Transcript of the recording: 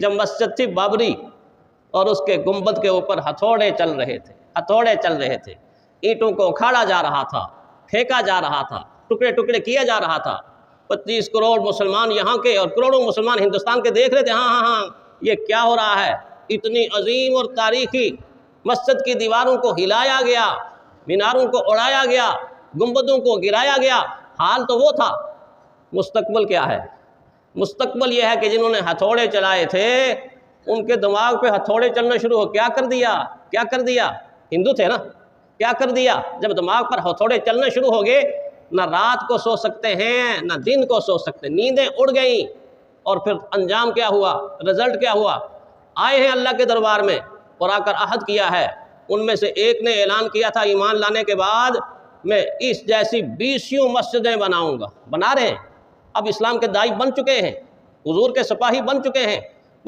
جب مسجد تھی بابری اور اس کے گنبد کے اوپر ہتھوڑے چل رہے تھے، اینٹوں کو اکھاڑا جا رہا تھا، پھینکا جا رہا تھا، ٹکڑے ٹکڑے کیا جا رہا تھا۔ 25 کروڑ مسلمان یہاں کے اور کروڑوں مسلمان ہندوستان کے دیکھ رہے تھے، ہاں یہ کیا ہو رہا ہے؟ اتنی عظیم اور تاریخی مسجد کی دیواروں کو ہلایا گیا، میناروں کو اڑایا گیا، گنبدوں کو گرایا گیا۔ حال تو وہ تھا، مستقبل کیا ہے؟ مستقبل یہ ہے کہ جنہوں نے ہتھوڑے چلائے تھے ان کے دماغ پہ ہتھوڑے چلنا شروع ہو۔ کیا کر دیا؟ ہندو تھے نا، کیا کر دیا؟ جب دماغ پر ہتھوڑے چلنا شروع ہو گئے، نہ رات کو سو سکتے ہیں نہ دن کو سو سکتے، نیندیں اڑ گئیں۔ اور پھر انجام کیا ہوا؟ رزلٹ کیا ہوا؟ آئے ہیں اللہ کے دربار میں اور آ کر عہد کیا ہے۔ ان میں سے ایک نے اعلان کیا تھا ایمان لانے کے بعد، میں اس جیسی 20 مسجدیں بناؤں گا۔ بنا رہے ہیں، اب اسلام کے داعی بن چکے ہیں، حضور کے سپاہی بن چکے ہیں۔